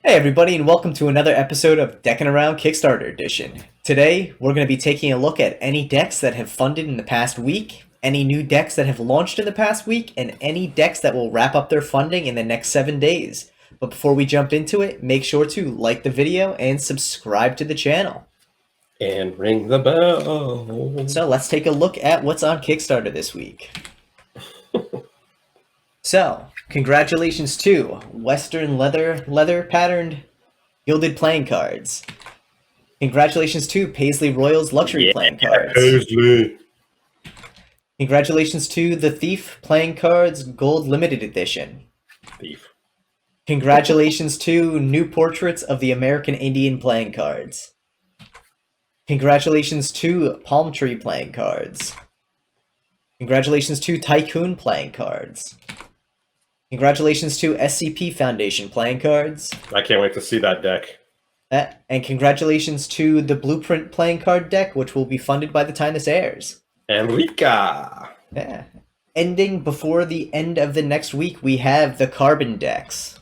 Hey everybody, and welcome to another episode of Deckin Around Kickstarter Edition. Today, we're going to be taking a look at any decks that have funded in the past week, any new decks that have launched in the past week, and any decks that will wrap up their funding in the next 7 days. But before we jump into it, make sure to like the video and subscribe to the channel. And ring the bell. So let's take a look at what's on Kickstarter this week. So, congratulations to Western leather patterned gilded playing cards. Congratulations to Paisley Royals luxury playing cards. Paisley. Congratulations to the Thief playing cards gold limited edition. Thief. Congratulations to new portraits of the American Indian playing cards. Congratulations to Palm Tree playing cards. Congratulations to Tycoon playing cards. Congratulations to SCP Foundation playing cards. I can't wait to see that deck. And congratulations to the Blueprint playing card deck, which will be funded by the time this airs. Enrica. Yeah. Ending before the end of the next week, we have the Carbon decks.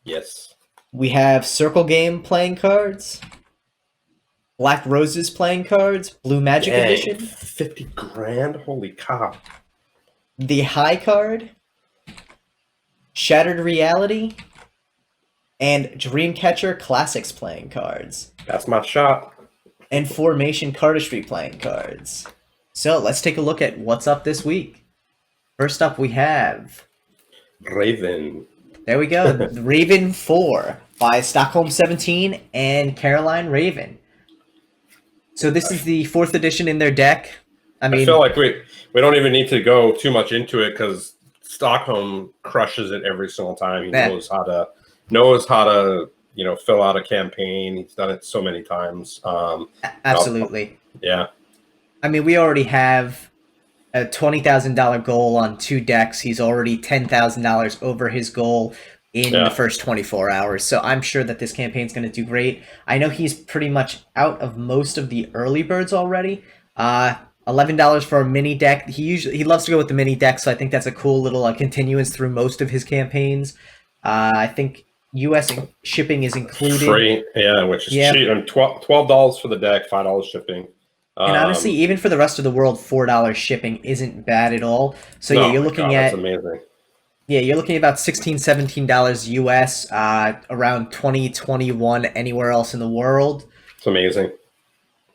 Yes. We have Circle Game playing cards. Black Roses playing cards. Blue Magic Dang, Edition. 50 grand? Holy cow. The High card. Shattered Reality, and Dreamcatcher Classics playing cards. That's my shot. And Formation Cardistry playing cards. So let's take a look at what's up this week. First up we have... Raven. There we go. Raven 4 by Stockholm 17 and Caroline Raven. So this is the 4th edition in their deck. I feel like we don't even need to go too much into it because Stockholm crushes it every single time. He knows how to fill out a campaign. He's done it so many times. Absolutely. Yeah. I mean, we already have a $20,000 goal on 2 decks. He's already $10,000 over his goal in the first 24 hours. So I'm sure that this campaign's going to do great. I know he's pretty much out of most of the early birds already. $11 for a mini deck. He loves to go with the mini deck, so I think that's a cool little continuance through most of his campaigns. I think U.S. shipping is included. Free, yeah, which is cheap. And $12 for the deck, $5 shipping. And honestly, even for the rest of the world, $4 shipping isn't bad at all. So yeah, you're looking at... That's amazing. Yeah, you're looking at about $16, $17 US, around 20, 21 anywhere else in the world. It's amazing.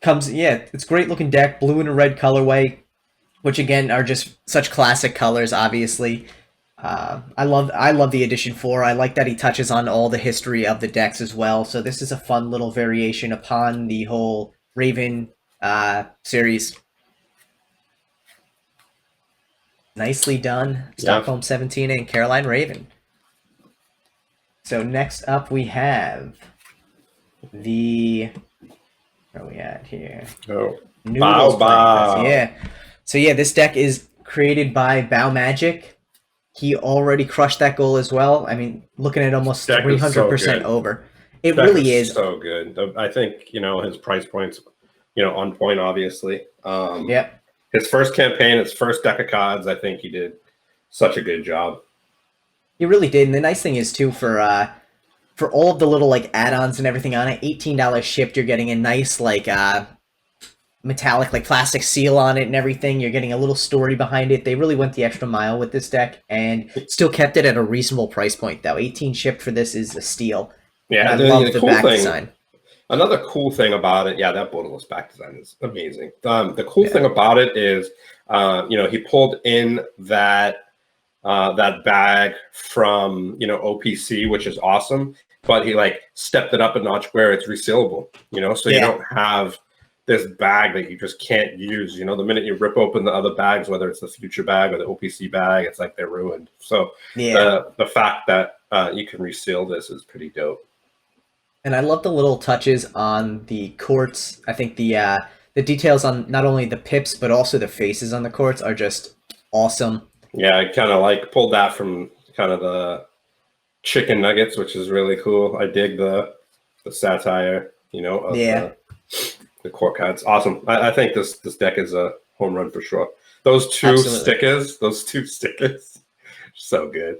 It's great looking deck, blue and a red colorway, which again are just such classic colors. Obviously, I love the edition 4. I like that he touches on all the history of the decks as well. So this is a fun little variation upon the whole Raven series. Nicely done, Stockholm 17 and Caroline Raven. So next up we have the... Where are we at here? Oh, Noodles. Bow. Yeah. So yeah, this deck is created by Bow Magic. He already crushed that goal as well. I mean, looking at almost 300% over. It really is so good. I think his price points, on point. Obviously. Yeah. His first campaign, his first deck of cards. I think he did such a good job. He really did, and the nice thing is too for all of the little add-ons and everything on it, $18 shipped, you're getting a nice metallic plastic seal on it and everything. You're getting a little story behind it. They really went the extra mile with this deck and still kept it at a reasonable price point though. 18 shipped for this is a steal. Yeah, and I love the back design. Another cool thing about it, that borderless back design is amazing. The cool thing about it is, he pulled in that bag from OPC, which is awesome. But he stepped it up a notch where it's resealable, so you don't have this bag that you just can't use. The minute you rip open the other bags, whether it's the future bag or the OPC bag, it's like they're ruined. So the fact that you can reseal this is pretty dope. And I love the little touches on the quartz. I think the details on not only the pips but also the faces on the quartz are just awesome. Yeah, I kind of pulled that from kind of the chicken nuggets, which is really cool. I dig the satire, of the core cards. Awesome. I think this deck is a home run for sure. Those two stickers, so good.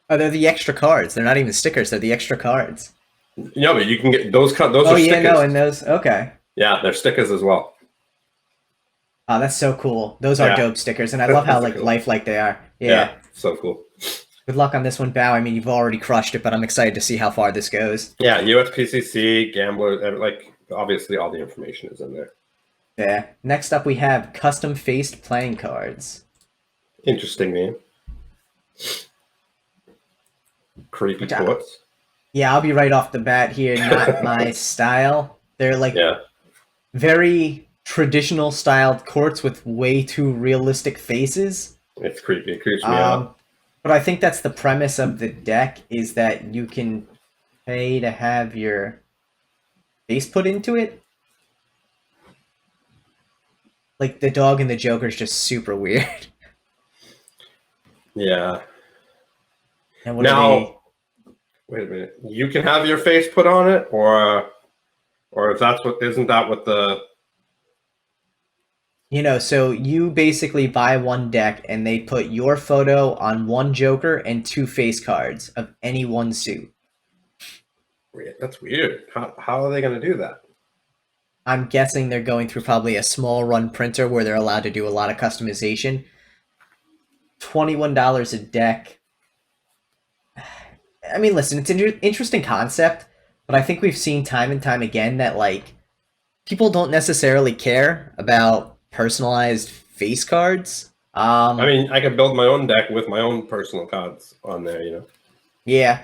Oh, they're the extra cards. They're not even stickers. They're the extra cards. Yeah, but you can get those. Those Oh are yeah, stickers. no, and those. Okay. Yeah, they're stickers as well. Oh, that's so cool. Those are Yeah, dope stickers, and I love how those are like cool. lifelike they are. Yeah, Yeah. so cool. Good luck on this one, Bao. I mean, you've already crushed it, but I'm excited to see how far this goes. Yeah, USPCC, Gambler, like obviously all the information is in there. Yeah. Next up, we have custom faced playing cards. Interesting name. Creepy Which quotes. yeah, I'll be right off the bat here. Not my style. They're like Yeah, very traditional styled courts with way too realistic faces. it's creepy. It creeps me out. But I think that's the premise of the deck is that you can pay to have your face put into it. Like the dog and the Joker is just super weird. Yeah. And what Now, wait a minute. You can have your face put on it, or if that's what isn't that what the so you basically buy one deck and they put your photo on one Joker and two face cards of any one suit. That's weird. How are they going to do that? I'm guessing they're going through probably a small run printer where they're allowed to do a lot of customization. $21 a deck. I mean, listen, it's an interesting concept, but I think we've seen time and time again that like people don't necessarily care about personalized face cards. I mean, I could build my own deck with my own personal cards on there, Yeah. Yeah.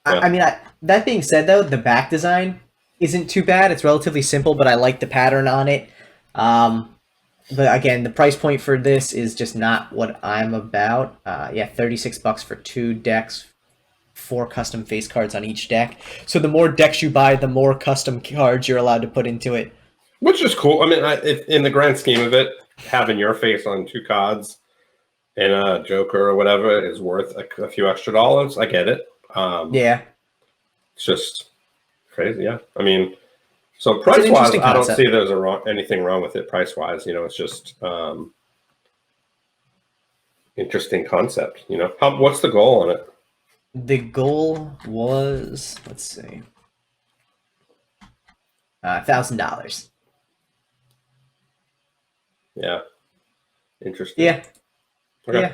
I mean, that being said, though, the back design isn't too bad. It's relatively simple, but I like the pattern on it. But again, the price point for this is just not what I'm about. Yeah, $36 for two decks, 4 custom face cards on each deck. So the more decks you buy, the more custom cards you're allowed to put into it. Which is cool. I mean, in the grand scheme of it, having your face on 2 cards and a Joker or whatever is worth a few extra dollars. I get it. Yeah. It's just crazy. Yeah. I mean, so price wise, I don't see there's anything wrong with it price wise. It's just interesting concept. What's the goal on it? The goal was, let's see, $1,000. Yeah. Interesting. Yeah. Okay. Yeah.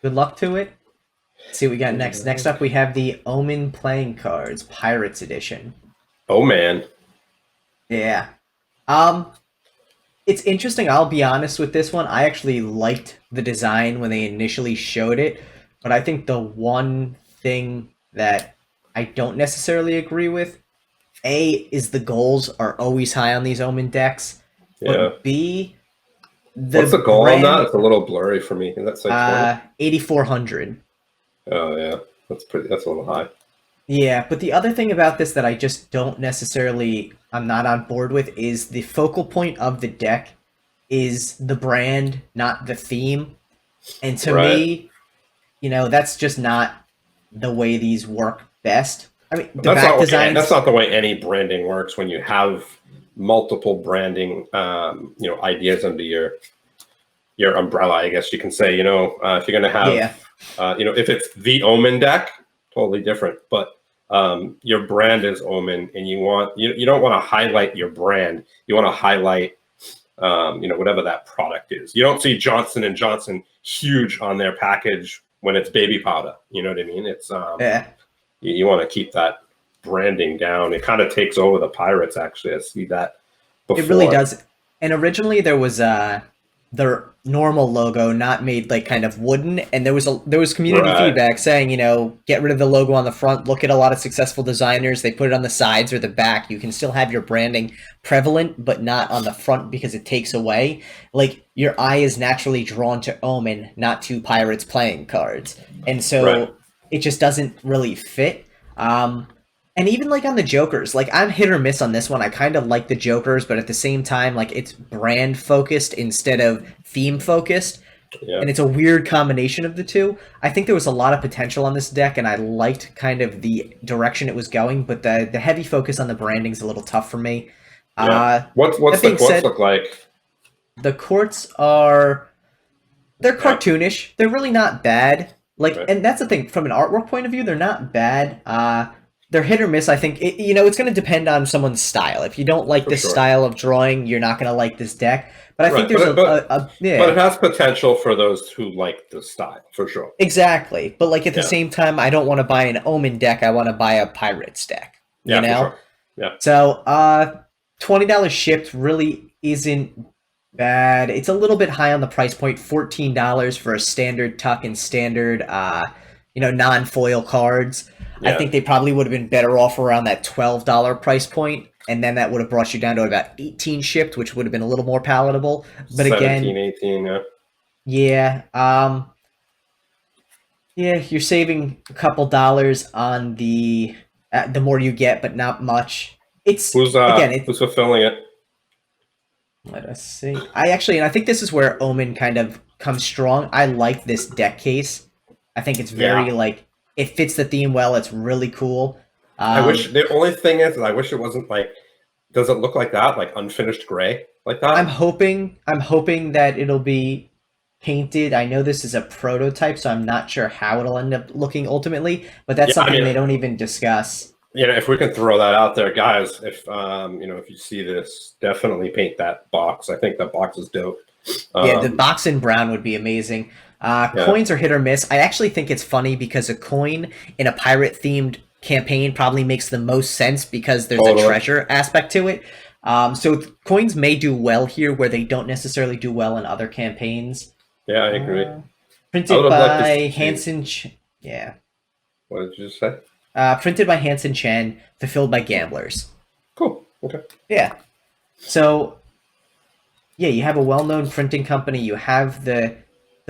Good luck to it. Let's see what we got next. Next up, we have the Omen playing cards, Pirates Edition. Oh man. Yeah. It's interesting. I'll be honest with this one. I actually liked the design when they initially showed it, but I think the one thing that I don't necessarily agree with, A, is the goals are always high on these Omen decks. Yeah. But B, what's the goal on that? It's a little blurry for me. That's like 8,400. Oh yeah, that's a little high. Yeah, but the other thing about this that I just don't necessarily, I'm not on board with, is the focal point of the deck is the brand, not the theme. And to me, that's just not the way these work best. I mean, the back designs... That's not the way any branding works when you have multiple branding, ideas under your umbrella, I guess you can say. If you're going to have, if it's the Omen deck, totally different. But your brand is Omen, and you don't want to highlight your brand. You want to highlight, whatever that product is. You don't see Johnson and Johnson huge on their package when it's baby powder. You know what I mean? It's you want to keep that branding down. It kind of takes over the Pirates. Actually, I see that before. It really does. And originally there was their normal logo not made like kind of wooden, and there was community feedback saying, get rid of the logo on the front. Look at a lot of successful designers, they put it on the sides or the back. You can still have your branding prevalent but not on the front because it takes away, like, your eye is naturally drawn to Omen, not to Pirates playing cards, and so it just doesn't really fit. And even like on the Jokers, like, I'm hit or miss on this one. I kind of like the Jokers, but at the same time, like, it's brand focused instead of theme focused. Yeah. And it's a weird combination of the two. I think there was a lot of potential on this deck, and I liked kind of the direction it was going, but the heavy focus on the branding is a little tough for me. Yeah. What's the courts look like? The courts they're cartoonish. They're really not bad. Like, and that's the thing, from an artwork point of view, they're not bad. they're hit or miss. I think it's going to depend on someone's style. If you don't like this style of drawing, you're not going to like this deck. But I think there's but it has potential for those who like the style for sure. Exactly, but like at the same time, I don't want to buy an Omen deck. I want to buy a Pirates deck. You know? For sure. Yeah. So $20 shipped really isn't bad. It's a little bit high on the price point. $14 for a standard tuck and standard non-foil cards. I think they probably would have been better off around that $12 price point, and then that would have brought you down to about 18 shipped, which would have been a little more palatable. But 17, 18, you're saving a couple dollars on the more you get, but not much. Who's fulfilling it? Let us see. I think this is where Omen kind of comes strong. I like this deck case. I think it's very it fits the theme well. It's really cool. I wish the only thing is I wish it wasn't does it look like that, like unfinished gray like that? I'm hoping that it'll be painted. I know this is a prototype, so I'm not sure how it'll end up looking ultimately, but that's something they don't even discuss. If we can throw that out there, guys, if if you see this, definitely paint that box. I think that box is dope. The box in brown would be amazing. Coins are hit or miss. I actually think it's funny because a coin in a pirate themed campaign probably makes the most sense because there's a treasure aspect to it. So coins may do well here where they don't necessarily do well in other campaigns. Yeah, I agree. Printed by Hansen. What did you just say? Printed by Hansen Chen, fulfilled by Gamblers. Cool. Okay. Yeah. So, you have a well-known printing company. You have the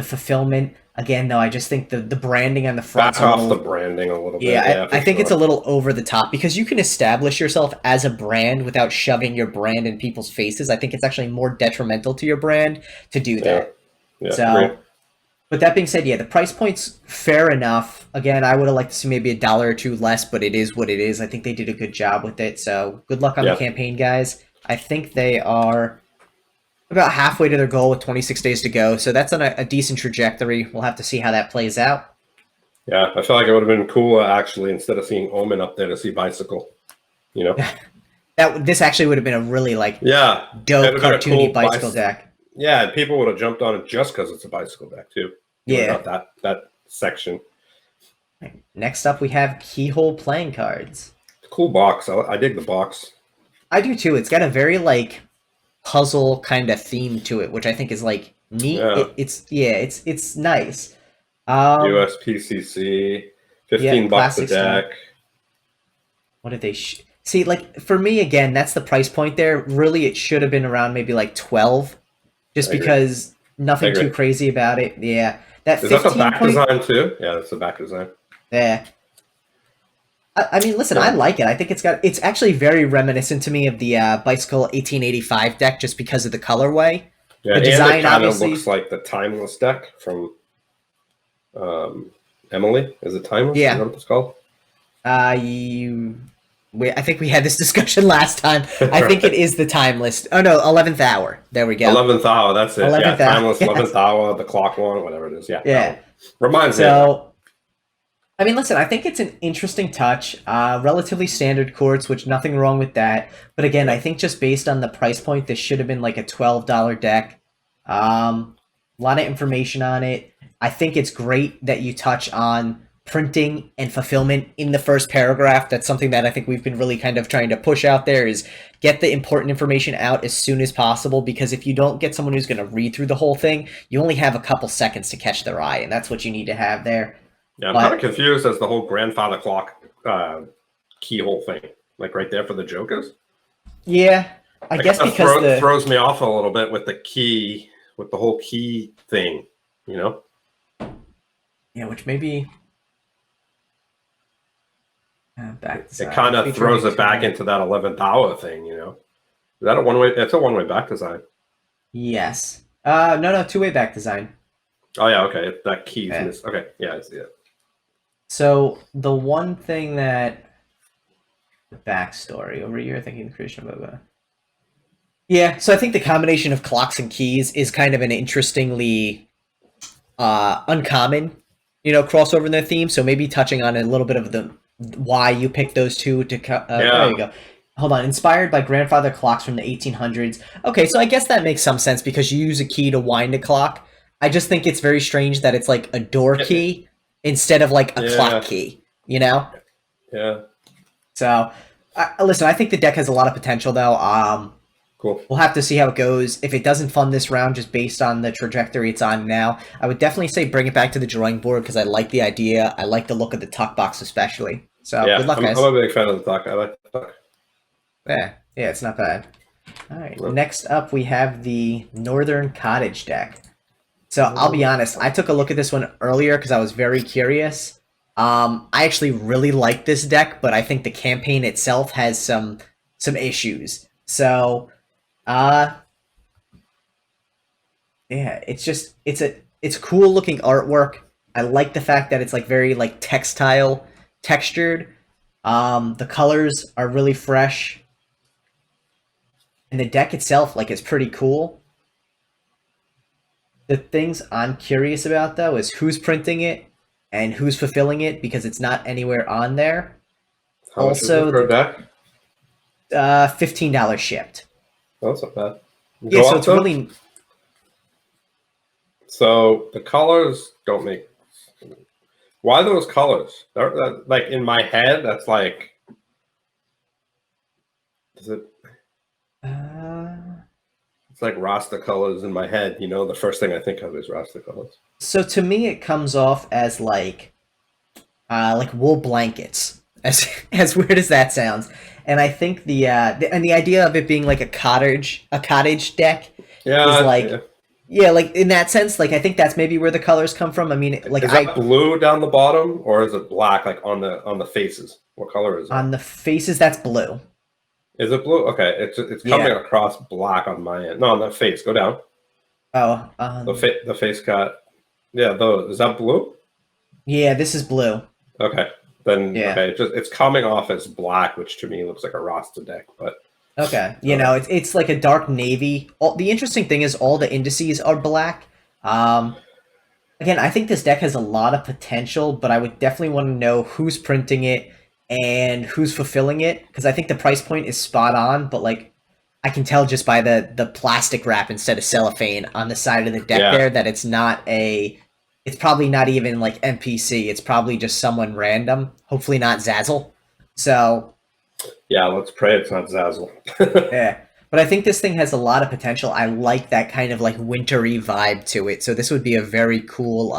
fulfillment. Again, though, I just think the branding on the front. Back off the branding a little bit. Yeah, I think it's a little over the top because you can establish yourself as a brand without shoving your brand in people's faces. I think it's actually more detrimental to your brand to do that. Yeah. But that being said, the price point's fair enough. Again, I would have liked to see maybe $1 or $2 less, but it is what it is. I think they did a good job with it. So good luck on the campaign, guys. I think they are about halfway to their goal with 26 days to go. So that's on a decent trajectory. We'll have to see how that plays out. Yeah, I feel like it would have been cool, actually, instead of seeing Omen up there to see Bicycle. This actually would have been a really dope cartoony bicycle deck. Yeah, people would have jumped on it just because it's a bicycle deck too. That section. Next up, we have Keyhole playing cards. Cool box. I dig the box. I do too. It's got a very puzzle kind of theme to it, which I think is neat. Yeah. It's nice. USPCC, $15 a deck. What did they see? For me, again, that's the price point there. Really, it should have been around maybe 12, just because nothing too crazy about it. Yeah, is that the back design too? Yeah, that's the back design. Yeah. I mean, listen, I like it. I think it's actually very reminiscent to me of the Bicycle 1885 deck just because of the colorway. Yeah, the design obviously looks like the Timeless deck from Emily. Is it Timeless? Yeah. Is that what it's called? I think we had this discussion last time. I think it is the Timeless. Oh, no, 11th Hour. There we go. 11th Hour, that's it. 11th Hour. Timeless, 11th Hour, the clock one, whatever it is. Yeah. Reminds me. I mean, listen, I think it's an interesting touch. Relatively standard quartz, which nothing wrong with that. But again, I think just based on the price point, this should have been a $12 deck. A lot of information on it. I think it's great that you touch on printing and fulfillment in the first paragraph. That's something that I think we've been really kind of trying to push out there, is get the important information out as soon as possible, because if you don't get someone who's going to read through the whole thing, you only have a couple seconds to catch their eye, and that's what you need to have there. Yeah, I'm kind of confused as the whole grandfather clock keyhole thing, right there for the Jokers. Yeah, I guess because throws me off a little bit with the key, with the whole key thing, Yeah, which maybe back. It kind of throws it back into that 11th hour thing, Is that a one-way? It's a one-way back design. Yes. No, two-way back design. Oh yeah, okay. That key's missed. Okay, yeah, I see it. So the one thing that the backstory over here, thinking the creation of a. Yeah, so I think the combination of clocks and keys is kind of an interestingly uncommon, crossover in their theme. So maybe touching on a little bit of why you picked those two to Yeah. there you go. Hold on, inspired by grandfather clocks from the 1800s. Okay, so I guess that makes some sense because you use a key to wind a clock. I just think it's very strange that it's like a door key instead of like a clock key, you know? Yeah. So, listen, I think the deck has a lot of potential, though. Cool. We'll have to see how it goes. If it doesn't fund this round just based on the trajectory it's on now, I would definitely say bring it back to the drawing board because I like the idea. I like the look of the tuck box especially. So, yeah, good luck, guys. I'm a big fan of the tuck. I like the tuck. Yeah, it's not bad. All right, next up we have the Northern Cottage deck. So I'll be honest, I took a look at this one earlier because I was very curious. I actually really like this deck, but I think the campaign itself has some issues. So, yeah, it's cool looking artwork. I like the fact that it's like very like textured. The colors are really fresh. And the deck itself, like, is pretty cool. The things I'm curious about, though, is who's printing it and who's fulfilling it, because it's not anywhere on there. How much is it per deck? $15 shipped. Oh, that's not bad. Yeah, so it's really... So the colors don't make... Why those colors? Like, in my head, that's like... Is it... It's like Rasta colors in my head, you know? The first thing I think of is Rasta colors. So to me, it comes off as like wool blankets, as weird as that sounds. And I think the idea of it being like a cottage deck is like like in that sense, like I think that's maybe where the colors come from. I mean, like is that blue down the bottom or is it black, like on the faces? What color is it? On the faces, that's blue. Is it blue? Okay, it's coming across black on my end. No, on the face. Go down. Oh, the face got those. Is that blue? Yeah, this is blue. Okay, then okay, it's coming off as black, which to me looks like a Rasta deck, but okay, you know, it's like a dark navy. The interesting thing is all the indices are black. Again, I think this deck has a lot of potential, but I would definitely want to know who's printing it and who's fulfilling it, because I think the price point is spot on, but like I can tell just by the plastic wrap instead of cellophane on the side of the deck there that it's probably not even like NPC. It's probably just someone random, hopefully not Zazzle. So yeah, let's pray it's not Zazzle. yeah, but I think this thing has a lot of potential. I like that kind of like wintry vibe to it, so this would be a very cool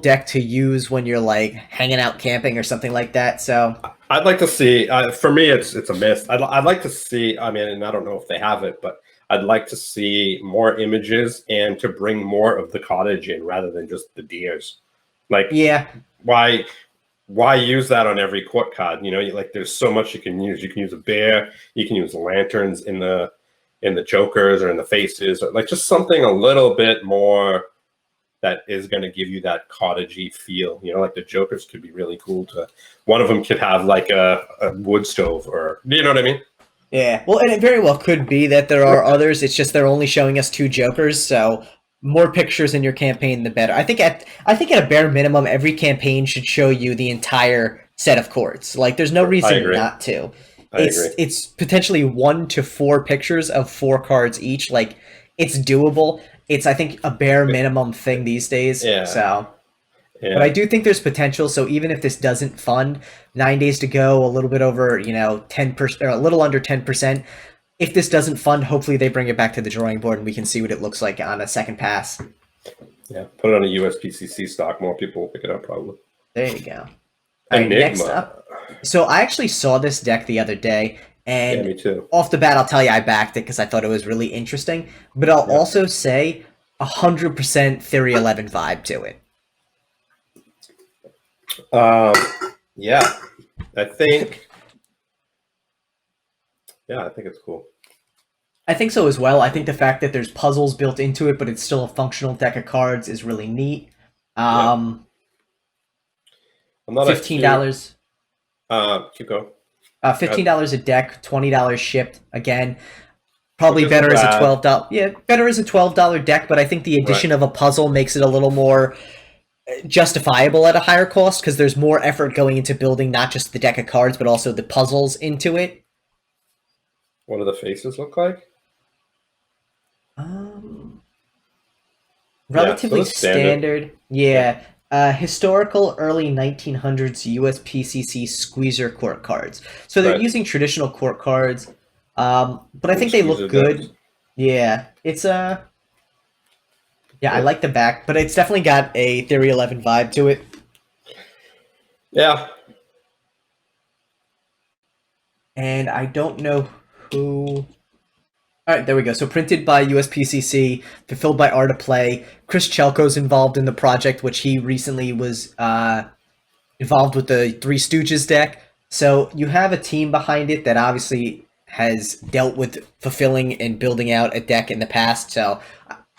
deck to use when you're like hanging out camping or something like that. So I'd like to see, for me, it's a miss. I'd like to see, I mean, and I don't know if they have it, but I'd like to see more images and to bring more of the cottage in rather than just the deers. Like, yeah, why use that on every court card? You know, like there's so much you can use. You can use a bear, you can use lanterns in the jokers or in the faces, or like just something a little bit more that is going to give you that cottagey feel. You know, like the jokers could be really cool one of them could have like a wood stove, or, you know what I mean? Yeah, well, and it very well could be that there are others. It's just they're only showing us 2 jokers, so more pictures in your campaign, the better. I think at a bare minimum, every campaign should show you the entire set of courts. Like, there's no reason not to. It's potentially 1 to 4 pictures of 4 cards each. Like, it's doable. It's, I think, a bare minimum thing these days. Yeah. So, but I do think there's potential. So even if this doesn't fund, 9 days to go, a little bit over, 10%, or a little under 10%. If this doesn't fund, hopefully they bring it back to the drawing board and we can see what it looks like on a second pass. Yeah, put it on a USPCC stock. More people will pick it up probably. There you go. All right, next up. So I actually saw this deck the other day. And me too. Off the bat, I'll tell you I backed it because I thought it was really interesting. But I'll also say 100% Theory 11 vibe to it. Yeah, I think it's cool. I think so as well. I think the fact that there's puzzles built into it, but it's still a functional deck of cards is really neat. I'm not $15. Keep going. $15 a deck, $20 shipped. Again, probably better as a $12. Yeah, better as a $12 deck. But I think the addition of a puzzle makes it a little more. justifiable at a higher cost because there's more effort going into building not just the deck of cards but also the puzzles into it. What do the faces look like? Relatively standard. Yeah. Historical early 1900s USPCC squeezer court cards. So they're using traditional court cards, but I think they look good. Decks. Yeah, it's yeah, I like the back, but it's definitely got a Theory 11 vibe to it. Yeah. And I don't know who. All right, there we go. So printed by USPCC, fulfilled by Art of Play. Chris Chelko's involved in the project, which he recently was involved with the Three Stooges deck. So you have a team behind it that obviously has dealt with fulfilling and building out a deck in the past. So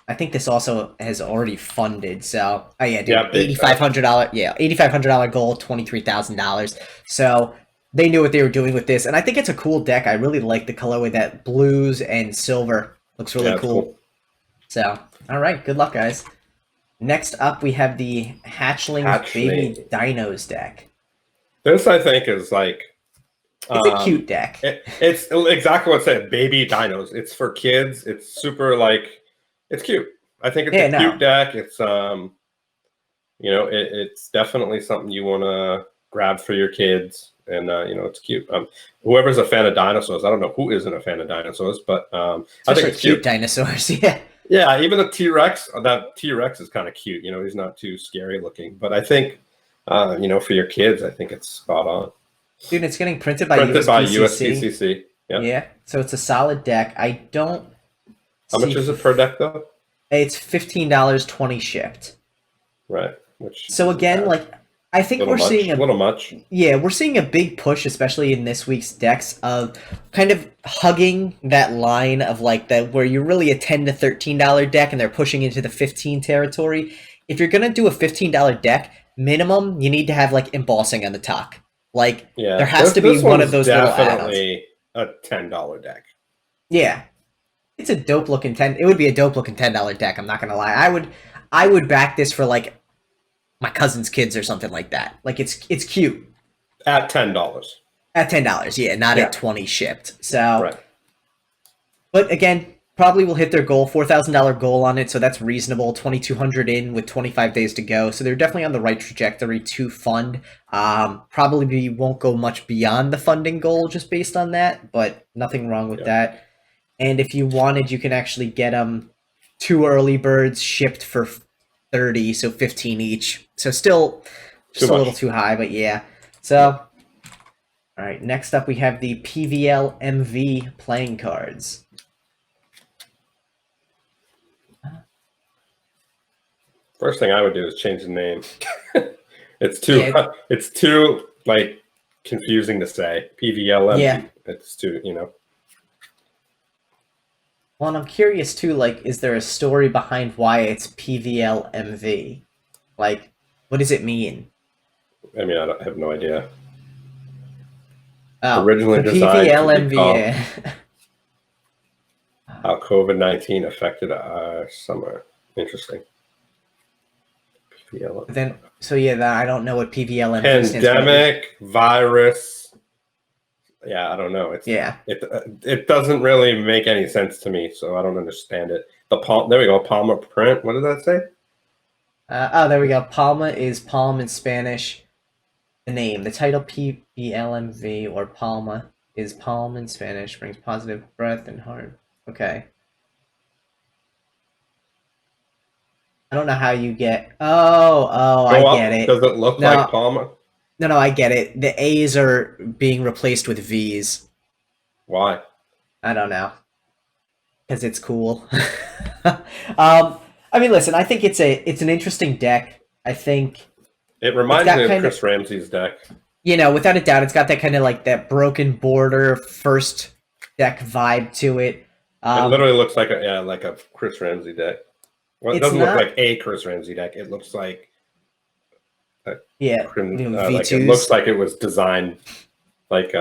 I think this also has already funded. So oh yeah, dude, $8,500. Yeah, $8,500 goal, $23,000. So they knew what they were doing with this, and I think it's a cool deck. I really like the colorway that blues and silver looks really cool. So, all right, good luck, guys. Next up, we have the Hatchlings Baby Dinos deck. This, I think, is like... It's a cute deck. It's exactly what I said, Baby Dinos. It's for kids. It's super, like... It's cute. I think it's a cute deck. It's, you know, it's definitely something you want to grab for your kids. And, you know, it's cute. Whoever's a fan of dinosaurs, I don't know who isn't a fan of dinosaurs, but I think it's cute. Dinosaurs, yeah. Yeah, even the T-Rex, that T-Rex is kind of cute. You know, he's not too scary looking. But I think, you know, for your kids, I think it's spot on. Dude, it's getting printed by USPCC. Yeah. Yeah, so it's a solid deck. I don't... How much is it per deck, though? It's $15, 20 shipped. Right. So again, like... I think we're seeing a little much. Yeah, we're seeing a big push, especially in this week's decks, of kind of hugging that line of like that where you're really a $10 to $13 deck and they're pushing into the 15 territory. If you're gonna do a $15 deck, minimum you need to have like embossing on the top. Like there has to be one of those little add-ons. Definitely a $10 deck. Yeah, it's a dope looking It would be a dope looking $10 deck. I'm not gonna lie. I would back this for like my cousin's kids or something like that. Like it's cute. At $10. At $10, yeah, not at 20 shipped. So but again, probably will hit their goal, $4,000 goal on it, so that's reasonable. 2,200 in with 25 days to go. So they're definitely on the right trajectory to fund. Probably won't go much beyond the funding goal just based on that, but nothing wrong with that. And if you wanted, you can actually get them 2 early birds shipped for 30, so 15 each. So still just a little too high, but yeah. So, all right, next up we have the PVL MV playing cards. First thing I would do is change the name. It's too like confusing to say. PVL MV. Yeah. It's too, you know. Well, and I'm curious too, like, is there a story behind why it's PVL MV? Like, what does it mean? I mean, I have no idea. Oh, originally designed PVL MV. How COVID-19 affected our summer. Interesting. PVL. Then, so yeah, I don't know what PVL MV stands for. Pandemic, virus. Yeah, I don't know. It doesn't really make any sense to me, so I don't understand it. There we go. Palma print. What did that say? Oh, there we go. Palma is palm in Spanish. The name, the title PVLMV or Palma is palm in Spanish. Brings positive breath and heart. Okay. I don't know how you get. I get it. Does it look like Palma? No, I get it. The A's are being replaced with V's. Why? I don't know. Because it's cool. I mean, listen, I think it's an interesting deck. I think it reminds me of Chris Ramsey's deck. You know, without a doubt, it's got that kind of like that broken border first deck vibe to it. It literally looks like a Chris Ramsey deck. Well, it doesn't look like a Chris Ramsey deck. It looks like like it looks like it was designed like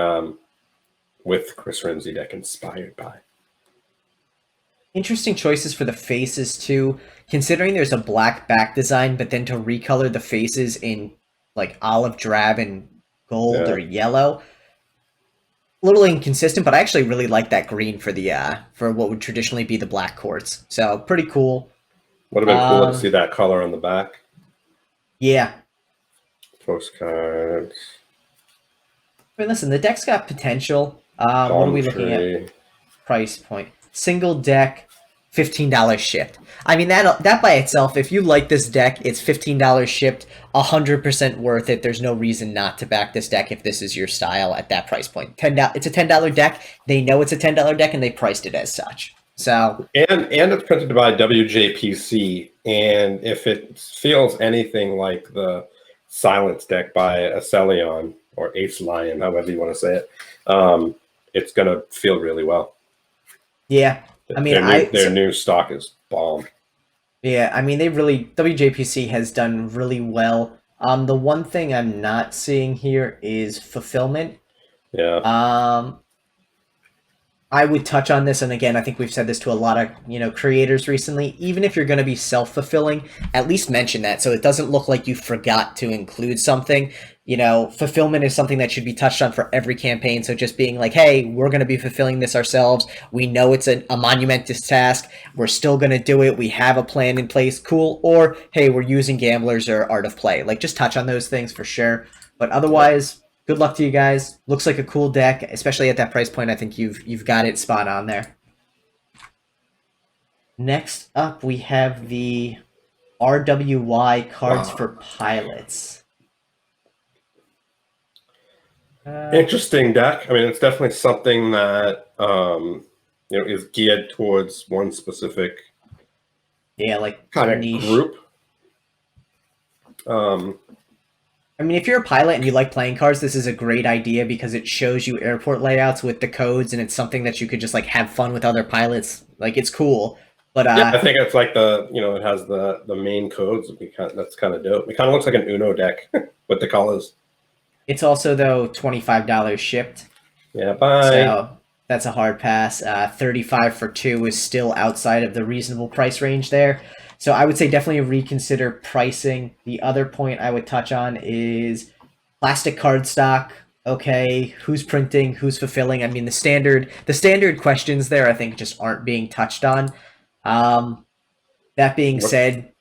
with Chris Ramsey deck inspired by. Interesting choices for the faces too. Considering there's a black back design, but then to recolor the faces in like olive drab and gold Yeah. or yellow, a little inconsistent. But I actually really like that green for the for what would traditionally be the black quartz. So pretty cool. Would have been cooler to Um, see that color on the back. yeah. Postcards. I mean, listen, the deck's got potential. What are Palm we looking at? tree. Price point. Single deck, $15 shipped. I mean that by itself, if you like this deck, it's $15 shipped, 100% worth it. There's no reason not to back this deck if this is your style at that price point. It's a $10 deck. They know it's a $10 deck and they priced it as such. So And it's printed by WJPC. And if it feels anything like the Silence deck by Acelion or Ace Lion, however you want to say it, it's gonna feel really well. yeah, I mean Their new stock is bomb. yeah, I mean they really WJPC has done really well. The one thing I'm not seeing here is fulfillment. Yeah. I would touch on this, and again, I think we've said this to a lot of creators recently. Even if you're going to be self-fulfilling, at least mention that so it doesn't look like you forgot to include something. Fulfillment is something that should be touched on for every campaign. So just being like, hey, we're going to be fulfilling this ourselves. We know it's a monumentous task. We're still going to do it. We have a plan in place. Cool. Or, hey, we're using gamblers or art of play. Like, just touch on those things for sure. But otherwise, good luck to you guys. Looks like a cool deck, especially at that price point. I think you've got it spot on there. Next up, we have the RWY cards for pilots. Interesting deck. I mean, it's definitely something that is geared towards one specific like kind of niche group. I mean, if you're a pilot and you like playing cards, this is a great idea because it shows you airport layouts with the codes, and it's something that you could just like have fun with other pilots. Like, it's cool. But yeah, I think it's like it has the main codes. That's kind of dope. It kind of looks like an Uno deck with the colors. It's also though $25 shipped. Yeah, bye. So that's a hard pass. 35 for 2 is still outside of the reasonable price range there. So I would say definitely reconsider pricing. The other point I would touch on is plastic cardstock. Okay, who's printing? Who's fulfilling? I mean, the standard questions there, I think, just aren't being touched on. That being said,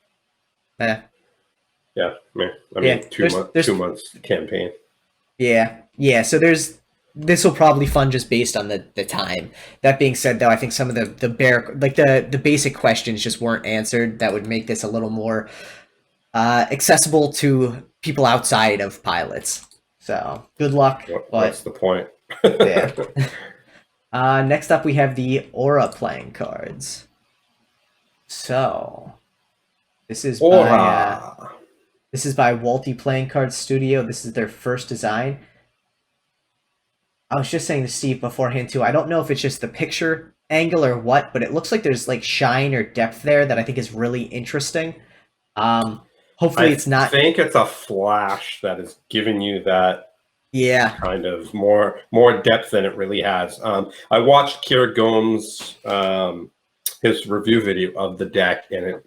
yeah, I mean, 2 months campaign. Yeah. So this will probably fund just based on the time. That being said, though, I think some of the basic questions just weren't answered. That would make this a little more accessible to people outside of pilots. So good luck. What's the point? Yeah. Next up, we have the Aura playing cards. So this is Aura. This is by Walty Playing Card Studio. This is their first design. I was just saying to Steve beforehand too, I don't know if it's just the picture angle or what, but it looks like there's like shine or depth there that I think is really interesting. Hopefully it's not. I think it's a flash that is giving you that kind of more depth than it really has. I watched Kira Gomes' his review video of the deck, and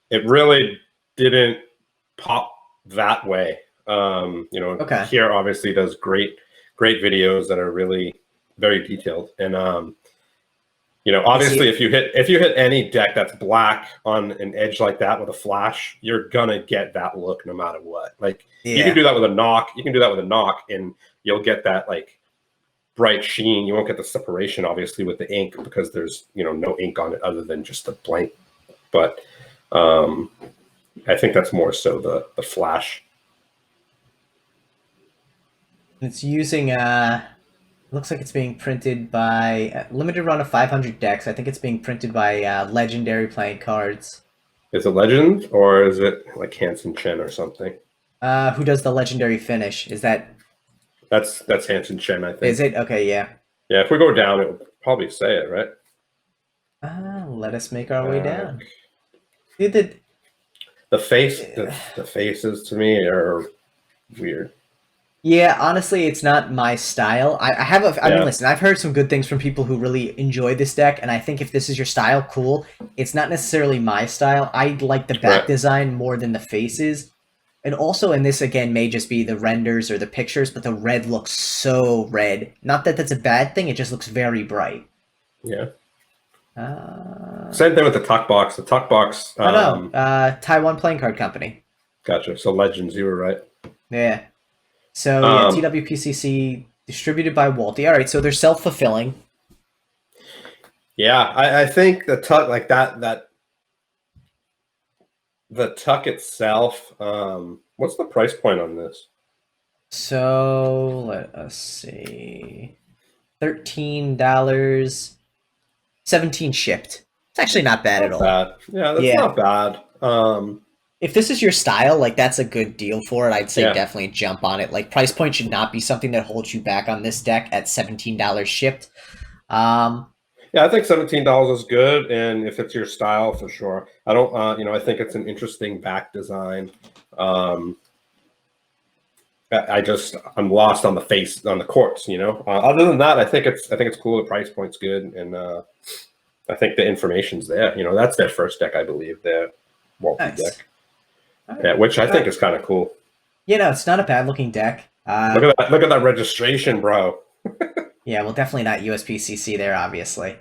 it really didn't pop that way. Kira obviously does great videos that are really very detailed, and obviously if you hit any deck that's black on an edge like that with a flash, you're gonna get that look no matter what. Like you can do that with a knock, and you'll get that like bright sheen. You won't get the separation obviously with the ink because there's no ink on it other than just the blank. But I think that's more so the flash. It's using looks like it's being printed by limited run of 500 decks. I think it's being printed by Legendary Playing Cards. Is it Legend or is it like Hansen Chen or something? Who does the Legendary finish? Is that's Hansen Chen, I think. Is it? Okay, yeah. Yeah, if we go down, it will probably say it, right? Let us make our way down. The faces to me are weird. Yeah, honestly, it's not my style. I have a. I mean, Yeah, listen, I've heard some good things from people who really enjoy this deck, and I think if this is your style, cool. It's not necessarily my style. I like the back right. design more than the faces. And also, and this again may just be the renders or the pictures, but the red looks so red. Not that that's a bad thing, it just looks very bright. Yeah. Uh, Same thing with the tuck box. The tuck box. oh no, Taiwan Playing Card Company. Gotcha. So Legends, you were right. Yeah. So yeah, Um, TWPCC distributed by Walty. All right, so they're self-fulfilling. yeah, I think the tuck like that the tuck itself. What's the price point on this? So let us see. $13, 17 shipped. It's actually not bad at Not all. bad. Yeah, that's Yeah. not bad. If this is your style, like that's a good deal for it. I'd say Yeah. definitely jump on it. Like price point should not be something that holds you back on this deck at $17 shipped. Um, Yeah, I think $17 is good, and if it's your style, for sure. I don't, I think it's an interesting back design. Um, I'm lost on the face on the courts. Other than that, I think it's cool. The price point's good, and I think the information's there. That's their first deck, I believe, their Walty nice. deck. Yeah, which I think is kind of cool. It's not a bad looking deck. Look at that! Look at that registration, bro. Yeah, well, definitely not USPCC there, obviously.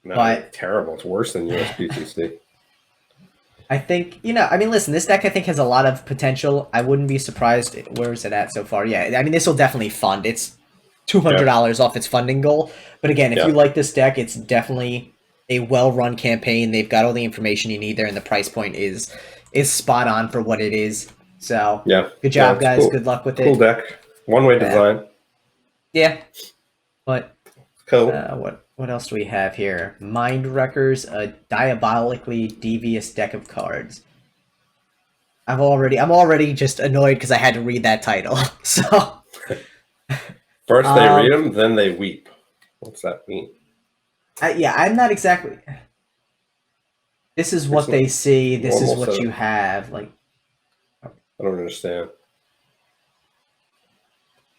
No, it's But terrible. It's worse than USPCC. I think, I mean, listen, this deck I think has a lot of potential. I wouldn't be surprised. Where is it at so far? Yeah, I mean, this will definitely fund. It's $200 off its funding goal. But again, if you Yeah. like this deck, it's definitely a well-run campaign. They've got all the information you need there, and the price point is spot on for what it is. So, Yeah. good Yeah, job, it's guys. cool. Good luck with Cool it. deck. One-way design. Yeah, but Cool. what else do we have here? Mind Wreckers, a diabolically devious deck of cards. I'm already just annoyed because I had to read that title. So, First they um, read them, then they weep. What's that mean? yeah, I'm not exactly. This is It's what they see. This is almost what a, you have. Like I don't understand.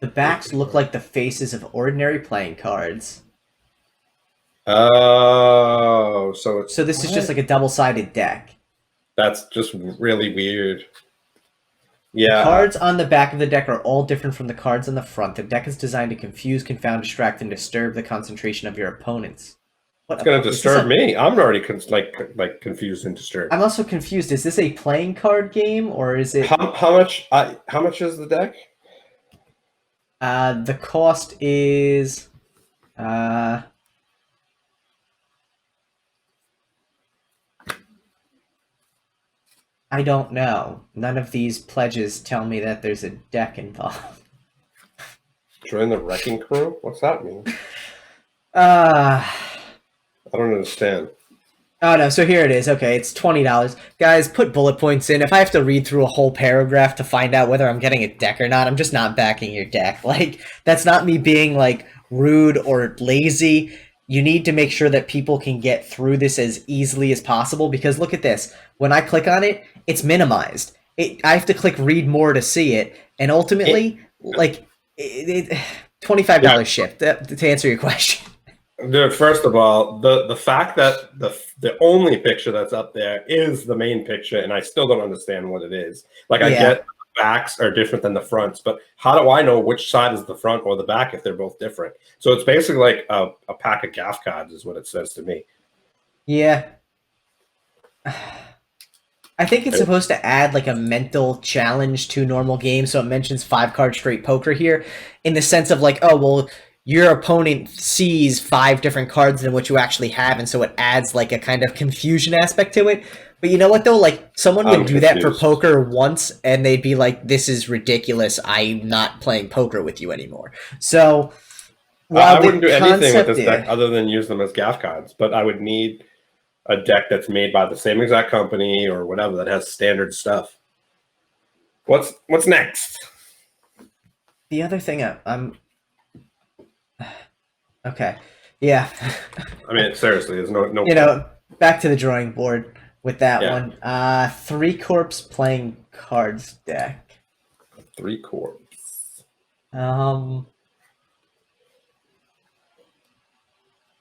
the backs look like the faces of ordinary playing cards. Oh, so it's So this is just what? like a double-sided deck. That's just really weird. The Yeah, cards on the back of the deck are all different from the cards on the front. The deck is designed to confuse, confound, distract, and disturb the concentration of your opponents. it's gonna disturb me. I'm already confused and disturbed. I'm also confused. Is this a playing card game or is it? How much is the deck? The cost is. Uh, I don't know. None of these pledges tell me that there's a deck involved. Join the wrecking crew? What's that mean? Uh, I don't understand. oh no, so here it is. Okay, it's $20. Guys, put bullet points in. If I have to read through a whole paragraph to find out whether I'm getting a deck or not, I'm just not backing your deck. Like, that's not me being like rude or lazy. You need to make sure that people can get through this as easily as possible because look at this. When I click on it, it's minimized. I have to click read more to see it, and ultimately, like, $25 Yeah, shipped to answer your question. dude, first of all, the fact that the only picture that's up there is the main picture, and I still don't understand what it is. Like, I Yeah. get the backs are different than the fronts, but how do I know which side is the front or the back if they're both different? So it's basically like a pack of gaff cards, is what it says to me. Yeah. I think it's supposed to add like a mental challenge to normal games. So it mentions 5 card straight poker here in the sense of like, oh, well, your opponent sees 5 different cards than what you actually have. And so it adds like a kind of confusion aspect to it. But you know what, though? Like, someone would I'm do that for confused. poker once and they'd be like, this is ridiculous. I'm not playing poker with you anymore. So while I the wouldn't do anything with concept, this deck other than use them as gaff cards, but I would need a deck that's made by the same exact company or whatever that has standard stuff. What's next? the other thing I'm okay. Yeah. I mean, seriously, there's no Back to the drawing board with that Yeah. one. 3 corpse playing cards deck. 3 corps. Um,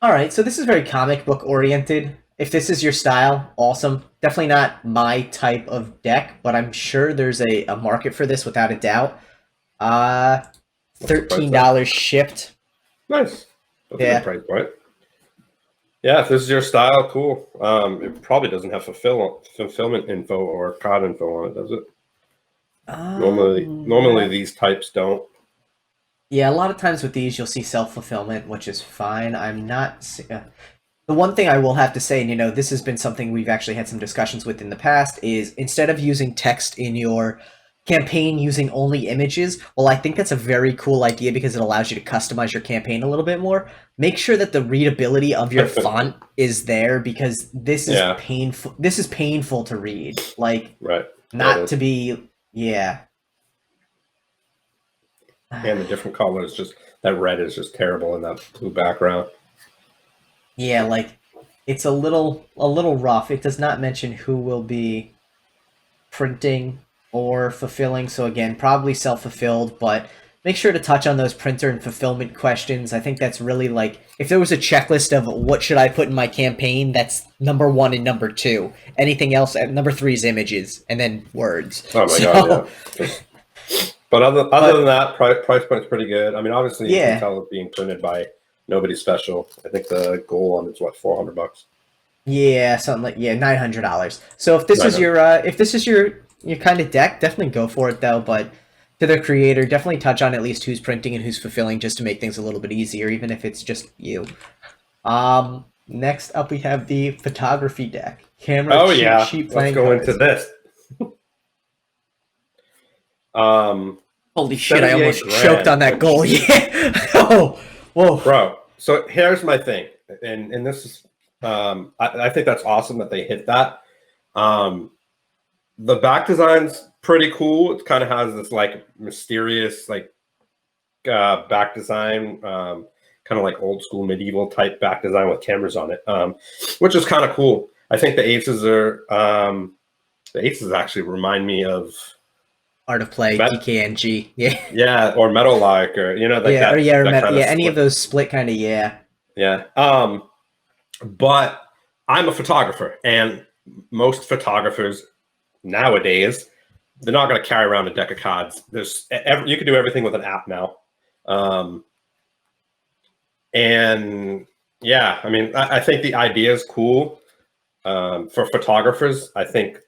all right, so this is very comic book oriented. If this is your style, awesome. Definitely not my type of deck, but I'm sure there's a market for this without a doubt. Uh, What's the price tag? $13 shipped. Nice. That's a good Yeah. price point. Yeah, if this is your style, cool. It probably doesn't have fulfillment info or card info on it, does it? Normally No. these types don't. Yeah, a lot of times with these, you'll see self-fulfillment, which is fine. I'm not. The one thing I will have to say, and this has been something we've actually had some discussions with in the past, is instead of using text in your campaign using only images, well, I think that's a very cool idea because it allows you to customize your campaign a little bit more. Make sure that the readability of your font is there because this is Yeah. painful. This is painful to read. Like, Right. not to be, yeah. And the different colors, just that red is just terrible in that blue background. Yeah, like it's a little rough. It does not mention who will be printing or fulfilling. So again, probably self-fulfilled, but make sure to touch on those printer and fulfillment questions. I think that's really like if there was a checklist of what should I put in my campaign, that's number 1 and number 2. Anything else at number 3 is images and then words. Oh my god, yeah. But other than that, price point's pretty good. I mean, obviously you can tell it's being printed by nobody special. I think the goal on it's what, $400. Yeah, something like $900. So if this is your kind of deck, definitely go for it though. But to the creator, definitely touch on at least who's printing and who's fulfilling, just to make things a little bit easier, even if it's just you. Next up we have the photography deck. Camera cheat sheet playing Let's go cards. into this. Holy shit! I almost choked on that goal. Yeah. Oh, whoa, bro. So here's my thing, and this is, I think that's awesome that they hit that. The back design's pretty cool. It kind of has this like mysterious like back design, kind of like old school medieval type back design with cameras on it, which is kind of cool. I think the aces actually remind me of Art of Play, DKNG, yeah, or Metal Lark, or like any of those split kind of, yeah. But I'm a photographer, and most photographers nowadays, they're not going to carry around a deck of cards. You can do everything with an app now, and yeah, I mean, I think the idea is cool for photographers. I think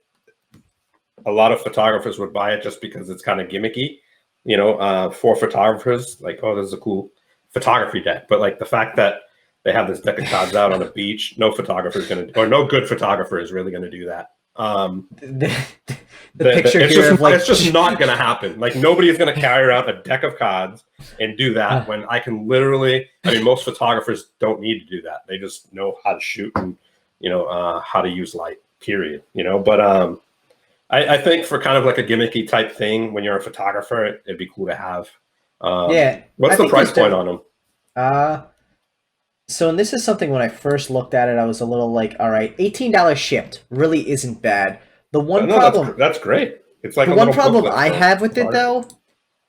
a lot of photographers would buy it just because it's kind of gimmicky, for photographers. Like, oh, this is a cool photography deck. But like the fact that they have this deck of cards out on a beach, no photographer is going to, or no good photographer is really going to do that. The picture it's just not going to happen. Like nobody is going to carry around a deck of cards and do that when I can literally. I mean, most photographers don't need to do that. They just know how to shoot and how to use light. Period. But I think for kind of like a gimmicky type thing, when you're a photographer, it'd be cool to have. What's the price point on them? So, and this is something when I first looked at it, I was a little like, all right, $18 shipped really isn't bad. The one problem that's great. It's like the one problem I have with it though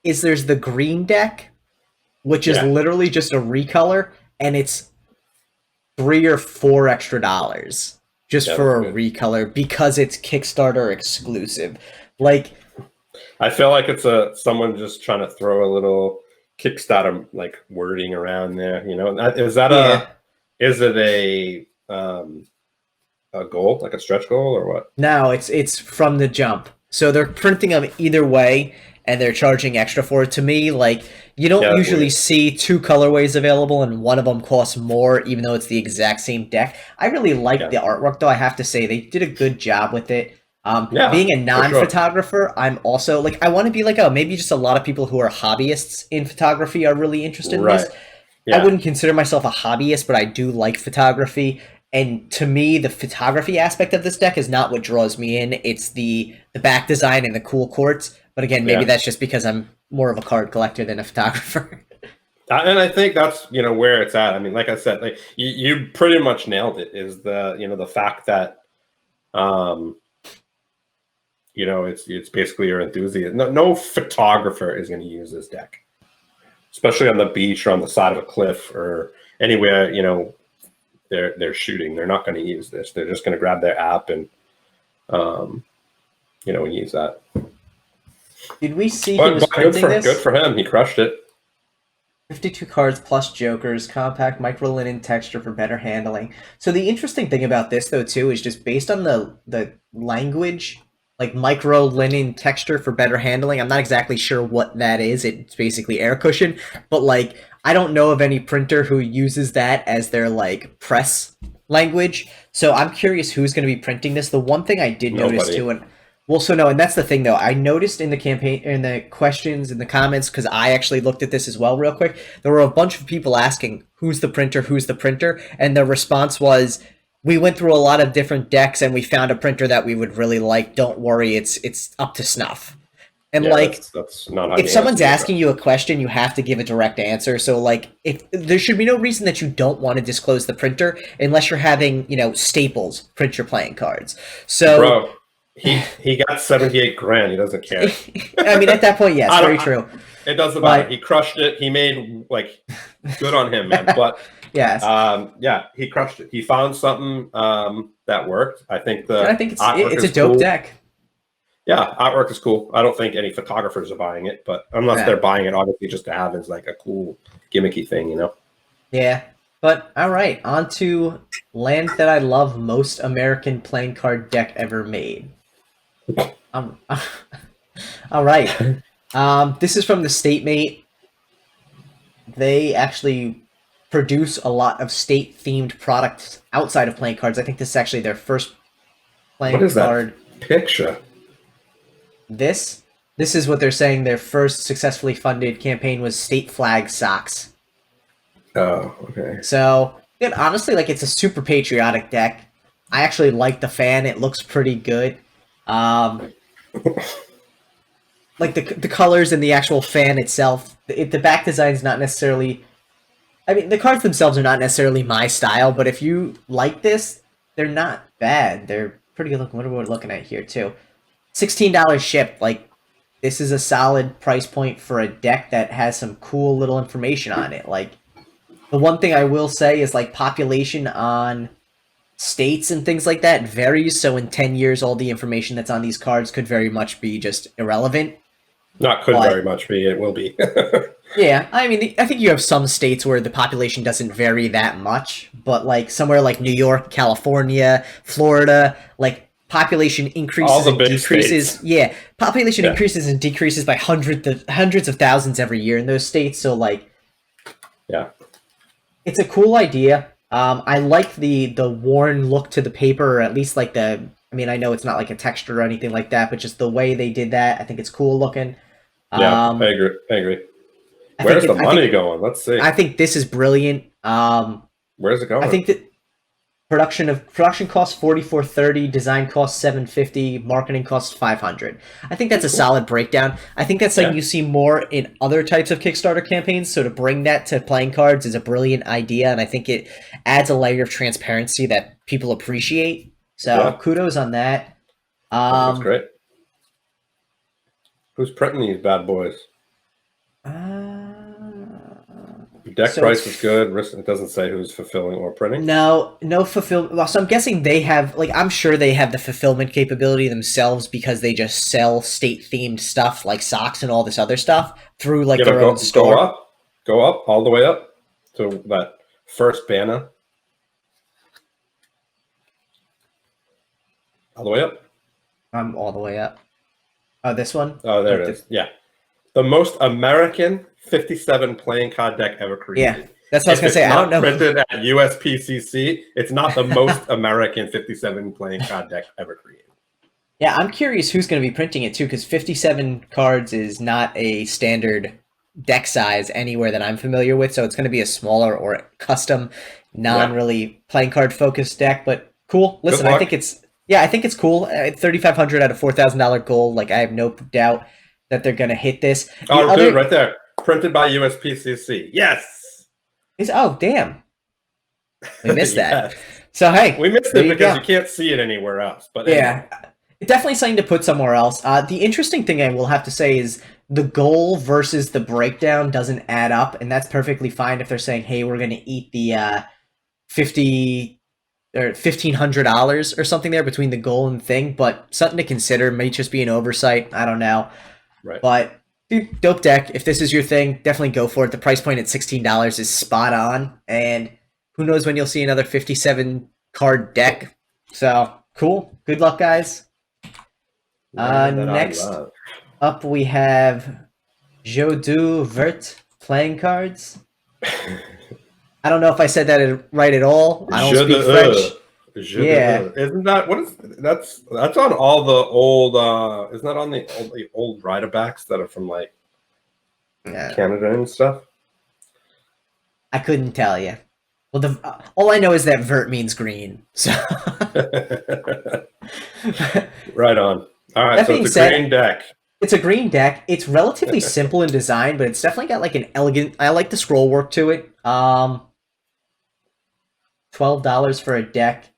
is there's the green deck, which is literally just a recolor, and it's $3 or $4 extra just for a recolor because it's Kickstarter exclusive. Like, I feel like it's someone just trying to throw a little Kickstarter like wording around there. Is it a goal, like a stretch goal, or what? No, it's from the jump. So they're printing them either way, and they're charging extra for it. To me, like, you don't usually see 2 colorways available, and one of them costs more, even though it's the exact same deck. I really like the artwork, though. I have to say they did a good job with it. Being a non-photographer, I'm also like, I want to be like, maybe just a lot of people who are hobbyists in photography are really interested in this. I wouldn't consider myself a hobbyist, but I do like photography. And to me, the photography aspect of this deck is not what draws me in. It's the back design and the cool quartz. But again, maybe that's just because I'm more of a card collector than a photographer. And I think that's where it's at. I mean, like I said, like you pretty much nailed it. Is the fact that it's basically your enthusiasm. No photographer is going to use this deck. especially on the beach or on the side of a cliff or anywhere, you know, they're shooting. They're not going to use this. They're just going to grab their app and, you know, and use that. Did we see he was printing this? Good for him. He crushed it. 52 cards plus jokers, compact micro linen texture for better handling. So the interesting thing about this, though, too, is just based on the language, like micro linen texture for better handling. I'm not exactly sure what that is. It's basically air cushion, but like I don't know of any printer who uses that as their like press language. So I'm curious who's going to be printing this. The one thing I did notice too, and well, so no, and that's the thing though. I noticed in the campaign, in the questions, in the comments, because I actually looked at this as well real quick. There were a bunch of people asking, who's the printer? And the response was, we went through a lot of different decks and we found a printer that we would really like. Don't worry, it's up to snuff. And yeah, like, that's not how if someone's asking you a question, you have to give a direct answer. So like, if there should be no reason that you don't want to disclose the printer unless you're having, you know, Staples print your playing cards. So. Bro. He got 78 grand. He doesn't care. I mean, at that point, yes, very true. It doesn't matter. He crushed it. He made like good on him, man. But yes, yeah, he crushed it. He found something that worked. I think it's a dope cool. deck. Yeah, artwork is cool. I don't think any photographers are buying it, but unless they're buying it, obviously just to have as like a cool gimmicky thing, you know. Yeah. But all right, on to Land That I Love, most American playing card deck ever made. All right. This is from the Statemate. They actually produce a lot of state-themed products outside of playing cards. I think this is actually their first playing card. That picture? This is what they're saying. Their first successfully funded campaign was State Flag Socks. Oh, okay. So, honestly, like, it's a super patriotic deck. I actually like the fan. It looks pretty good. Like the colors and the actual fan itself, the back design is not necessarily. I mean, the cards themselves are not necessarily my style, but if you like this, they're not bad. They're pretty good looking. What are we looking at here too? $16 shipped. Like, this is a solid price point for a deck that has some cool little information on it. Like, the one thing I will say is like population on states and things like that varies, so in 10 years all the information that's on these cards could very much be just irrelevant. Very much be, it will be. Yeah, I mean, I think you have some states where the population doesn't vary that much, but like somewhere like New York, California, Florida, like population increases and decreases. States. Yeah, population increases and decreases by hundreds of thousands every year in those states, so like, yeah, it's a cool idea. I like the worn look to the paper, or at least like I mean, I know it's not like a texture or anything like that, but just the way they did that, I think it's cool looking. Yeah, I agree. Where's the money going? Let's see. I think this is brilliant. Where's it going? I think that production costs $44.30, design costs $750, marketing costs $500. I think that's a solid breakdown. I think that's something you see more in other types of Kickstarter campaigns. So to bring that to playing cards is a brilliant idea, and I think it adds a layer of transparency that people appreciate. So kudos on that. That's great. Who's printing these bad boys? Deck price is good. It doesn't say who's fulfilling or printing. No fulfillment. Well, so I'm guessing they have, like, I'm sure they have the fulfillment capability themselves because they just sell state-themed stuff like socks and all this other stuff through like their own store. Go up, all the way up to that first banner. All the way up. I'm all the way up. Oh, this one? Oh, there it is. Yeah. The most American 57 playing card deck ever created. Yeah, that's what I was going to say. I don't know. Printed at USPCC, it's not the most American 57 playing card deck ever created. Yeah, I'm curious who's going to be printing it too, because 57 cards is not a standard deck size anywhere that I'm familiar with, so it's going to be a smaller or custom, non-really playing card focused deck. But cool. Listen, I think it's cool. 3,500 at a $4,000 goal. Like, I have no doubt that they're going to hit this. Dude, right there. Printed by USPCC. Yes. Damn. We missed that. So, hey. We missed it because you can't see it anywhere else. But yeah. Anyway. Definitely something to put somewhere else. The interesting thing I will have to say is the goal versus the breakdown doesn't add up, and that's perfectly fine if they're saying, hey, we're going to eat the 50 or $1,500 or something there between the goal and thing, but something to consider. May just be an oversight. I don't know. Right. But dude, dope deck. If this is your thing, definitely go for it. The price point at $16 is spot on, and who knows when you'll see another 57 card deck. So cool. Good luck, guys. Next up, we have Jodu Vert playing cards. I don't know if I said that right at all. I don't speak French. Yeah, isn't that what is that's on all the old? Isn't that on the old riderbacks that are from like Canada and stuff? I couldn't tell you. Well, all I know is that vert means green. So right on. All right, so it's a green deck. It's a green deck. It's relatively simple in design, but it's definitely got like an elegant. I like the scroll work to it. $12 for a deck,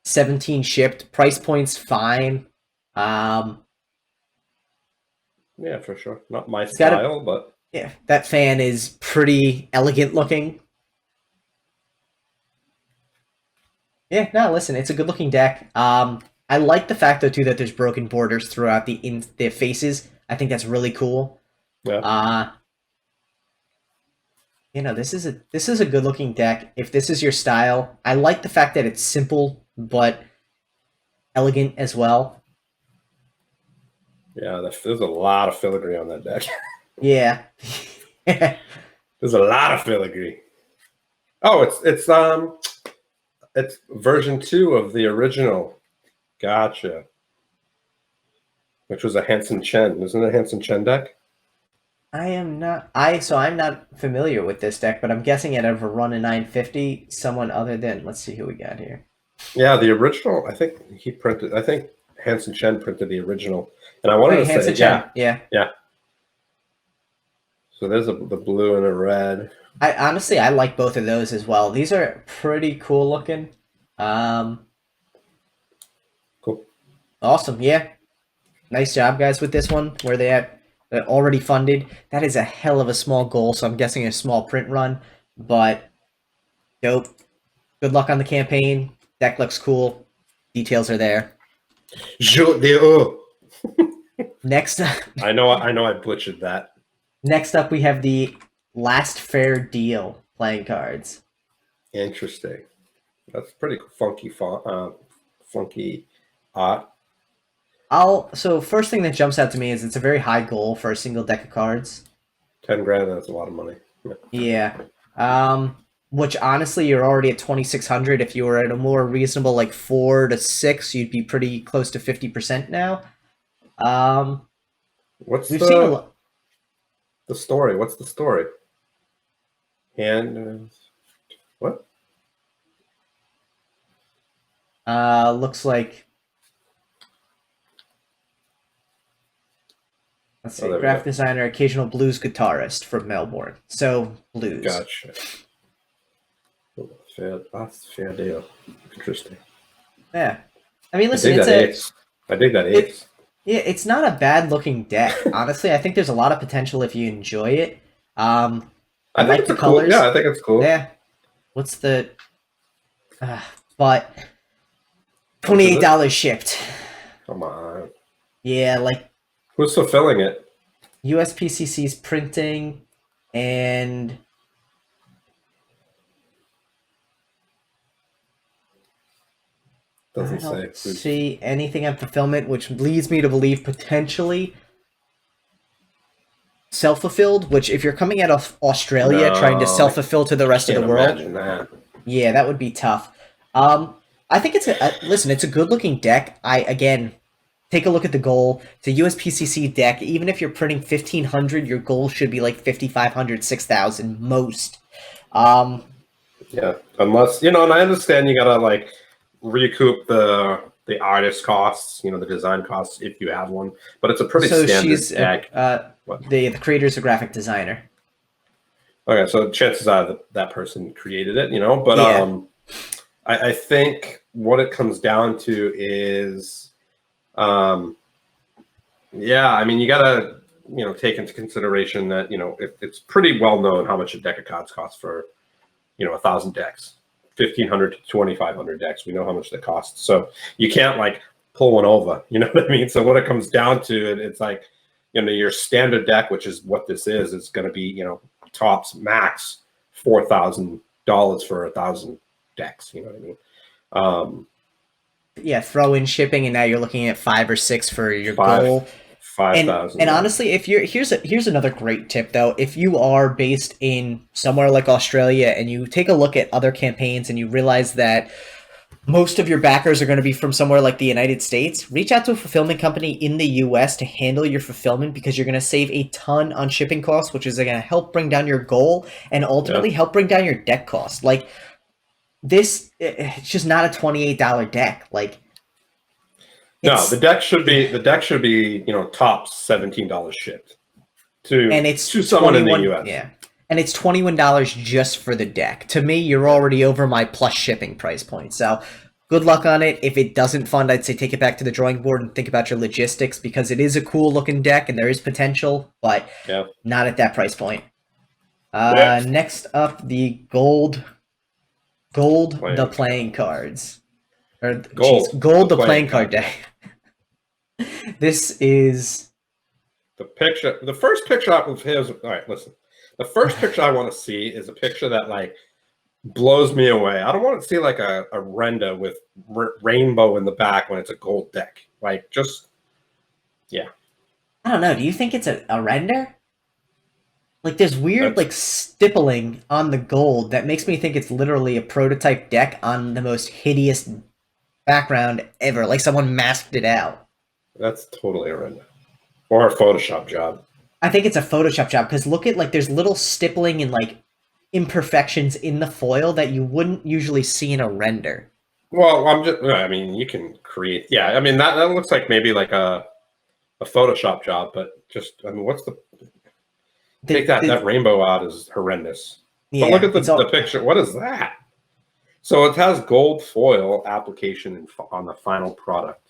17 shipped. Price point's fine. Yeah, for sure. Not my style, but yeah, that fan is pretty elegant looking. Yeah, no, listen, it's a good looking deck. I like the fact though too that there's broken borders throughout the faces. I think that's really cool. Yeah. This is a good looking deck. If this is your style, I like the fact that it's simple but elegant as well. Yeah, there's a lot of filigree on that deck. Yeah. There's a lot of filigree. Oh, it's version 2 of the original. Gotcha. Which was a Hansen Chen. Isn't it a Hansen Chen deck? I'm not familiar with this deck, but I'm guessing it ever run a 950. Someone other than, let's see who we got here. Yeah, the original. I think Hansen Chen printed the original, and I wanted to Hansen say, Chen. Yeah. So there's the blue and a red. I like both of those as well. These are pretty cool looking. Cool. Awesome. Yeah. Nice job, guys, with this one. Where they at? They're already funded. That is a hell of a small goal, so I'm guessing a small print run. But dope. Good luck on the campaign. Deck looks cool. Details are there. Next up, I know I butchered that. Next up, we have the Last Fair Deal playing cards. Interesting. That's pretty funky funky art. So first thing that jumps out to me is it's a very high goal for a single deck of cards. 10 grand, that's a lot of money. Yeah. Which honestly, you're already at 2,600. If you were at a more reasonable, like 4 to 6, you'd be pretty close to 50% now. What's the story? What's the story? What? Looks like. Let's see. Graphic designer, occasional blues guitarist from Melbourne. So blues. Gotcha. Fair deal. Interesting. Yeah. I mean, listen, I dig that ace. Yeah, it's not a bad looking deck. Honestly, I think there's a lot of potential if you enjoy it. I like the colors. Yeah, I think it's cool. Yeah. What's the? But $28 shipped. Come on. Yeah, like. Who's fulfilling it? USPCC's printing and. Doesn't I don't say. See anything at fulfillment, which leads me to believe potentially self-fulfilled. Which, if you're coming out of Australia trying to self-fulfill to the rest of the world, yeah, that would be tough. I think it's listen. It's a good-looking deck. Again, take a look at the goal. It's a USPCC deck. Even if you're printing 1,500, your goal should be like 5,500, 6,000 most. Yeah, unless and I understand you gotta like recoup the artist costs, the design costs if you have one. But it's a pretty standard deck. The creator's a graphic designer. Okay, so chances are that person created it, But yeah. I think what it comes down to is, you gotta take into consideration that it's pretty well known how much a deck of cards costs for 1,000 decks, 1,500 to 2,500 decks. We know how much they cost, so you can't like pull one over. You know what I mean? So what it comes down to, it's like your standard deck, which is what this is going to be tops max $4,000 for 1,000 decks. You know what I mean? Yeah, throw in shipping, and now you're looking at 5 or 6 for your goal. 5,000. And honestly, if you're here's another great tip though. If you are based in somewhere like Australia and you take a look at other campaigns and you realize that most of your backers are going to be from somewhere like the United States, reach out to a fulfillment company in the US to handle your fulfillment, because you're going to save a ton on shipping costs, which is going to help bring down your goal and ultimately help bring down your deck cost. Like this, it's just not a $28 deck. Like, no, the deck should be top $17 shipped to someone in the US. Yeah. And it's $21 just for the deck. To me, you're already over my plus shipping price point. So good luck on it. If it doesn't fund, I'd say take it back to the drawing board and think about your logistics, because it is a cool looking deck and there is potential, but not at that price point. Next up, the gold the playing cards. Or gold the playing card deck. This is the picture. The first picture of his. All right, listen. The first picture I want to see is a picture that like blows me away. I don't want to see like a render with rainbow in the back when it's a gold deck. Like just, I don't know. Do you think it's a render? Like there's weird like stippling on the gold that makes me think it's literally a prototype deck on the most hideous background ever. Like someone masked it out. That's totally a render or a Photoshop job. I think it's a Photoshop job, because look at like there's little stippling and like imperfections in the foil that you wouldn't usually see in a render. Well, you can create. Yeah, I mean that looks like maybe like a Photoshop job, but what's that rainbow out is horrendous. Yeah, but look at the picture. What is that? So it has gold foil application on the final product.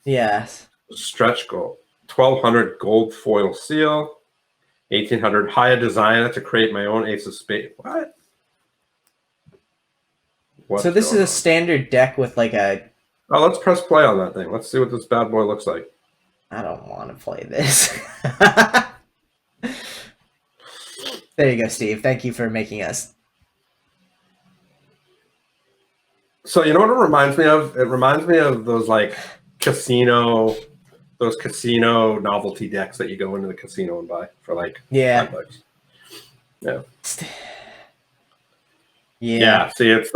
Yes. Stretch gold. 1,200 gold foil seal, 1,800 higher designer to create my own ace of spades. What? So this is a standard deck with like a. Oh, let's press play on that thing. Let's see what this bad boy looks like. I don't want to play this. There you go, Steve. Thank you for making us. So you know what it reminds me of? It reminds me of those like casino novelty decks that you go into the casino and buy for like $5. Yeah. See, it's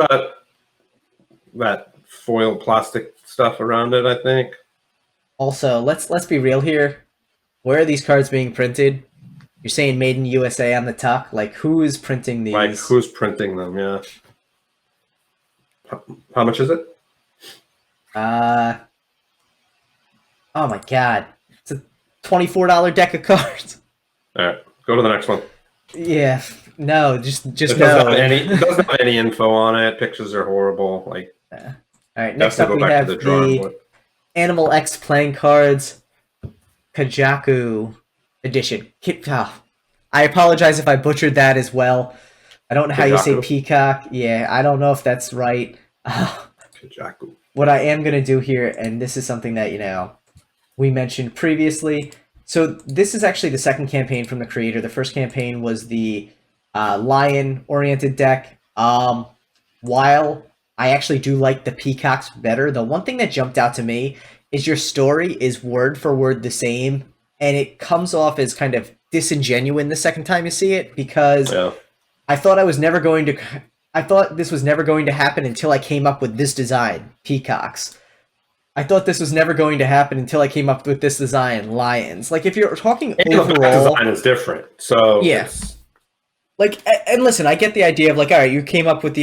that foil plastic stuff around it, I think. Also, let's be real here. Where are these cards being printed? You're saying made in USA on the tuck. Like, who is printing these? Like, who's printing them? Yeah. How much is it? Oh my god. It's a $24 deck of cards. Alright, go to the next one. Yeah. No, just it doesn't have any info on it. Pictures are horrible. Like alright, next up we have the Animal X playing cards Kajaku edition. I apologize if I butchered that as well. I don't know how you say peacock. Yeah, I don't know if that's right. Kajaku. What I am going to do here, and this is something that, we mentioned previously. So this is actually the second campaign from the creator. The first campaign was the lion-oriented deck. While I actually do like the peacocks better, the one thing that jumped out to me is your story is word for word the same, and it comes off as kind of disingenuous the second time you see it, because I thought this was never going to happen until I came up with this design, peacocks. I thought this was never going to happen until I came up with this design, lions. Like, if you're talking overall, design is different. So yes. Like, and listen, I get the idea of like, all right, you came up with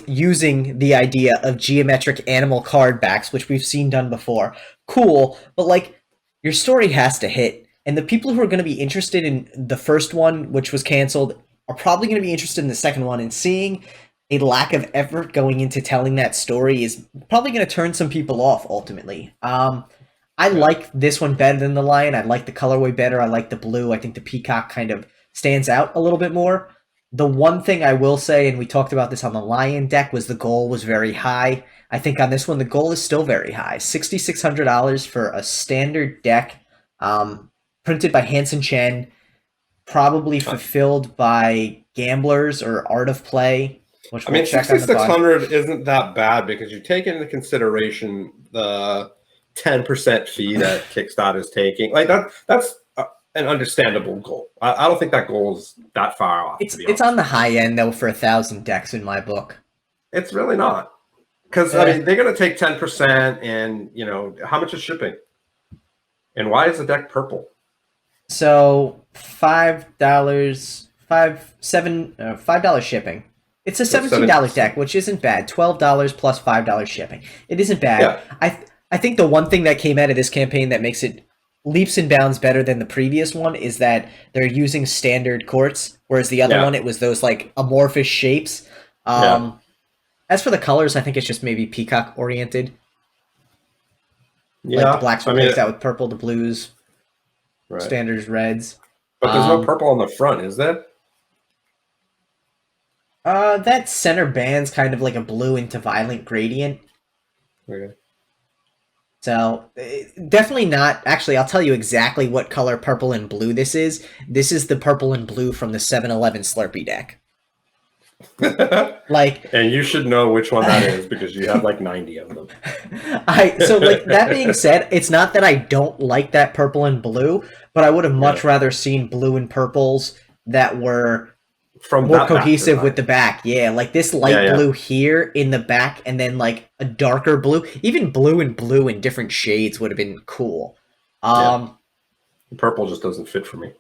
using the idea of geometric animal card backs, which we've seen done before. Cool, but like, your story has to hit, and the people who are going to be interested in the first one, which was canceled, are probably going to be interested in the second one, and seeing a lack of effort going into telling that story is probably going to turn some people off ultimately. I like this one better than the lion. I like the colorway better. I like the blue. I think the peacock kind of stands out a little bit more. The one thing I will say, and we talked about this on the lion deck, was the goal was very high. I think on this one, the goal is still very high. $6,600 for a standard deck, printed by Hansen Chen, probably fulfilled by Gamblers or Art of Play. Which I mean, 6,600 isn't that bad because you take into consideration the 10% fee that Kickstarter is taking. Like that's an understandable goal. I don't think that goal is that far off. It's on the high end though for 1,000 decks in my book. It's really not, because I mean they're going to take 10%, and how much is shipping? And why is the deck purple? So $5 shipping. It's a $17 deck, which isn't bad. $12 plus $5 shipping. It isn't bad. Yeah. I think the one thing that came out of this campaign that makes it leaps and bounds better than the previous one is that they're using standard quartz, whereas the other one, it was those like amorphous shapes. As for the colors, I think it's just maybe peacock oriented. Yeah, like the blacks were mixed out with purple, the blues, standards, reds. But there's no purple on the front, is there? That center band's kind of like a blue into violet gradient. Okay. So, definitely not... Actually, I'll tell you exactly what color purple and blue this is. This is the purple and blue from the 7-Eleven Slurpee deck. And you should know which one that is because you have like 90 of them. So, that being said, it's not that I don't like that purple and blue, but I would have much rather seen blue and purples that were... from more cohesive with the back. Yeah, like this light blue here in the back, and then like a darker blue. Even blue and blue in different shades would have been cool. Purple just doesn't fit for me.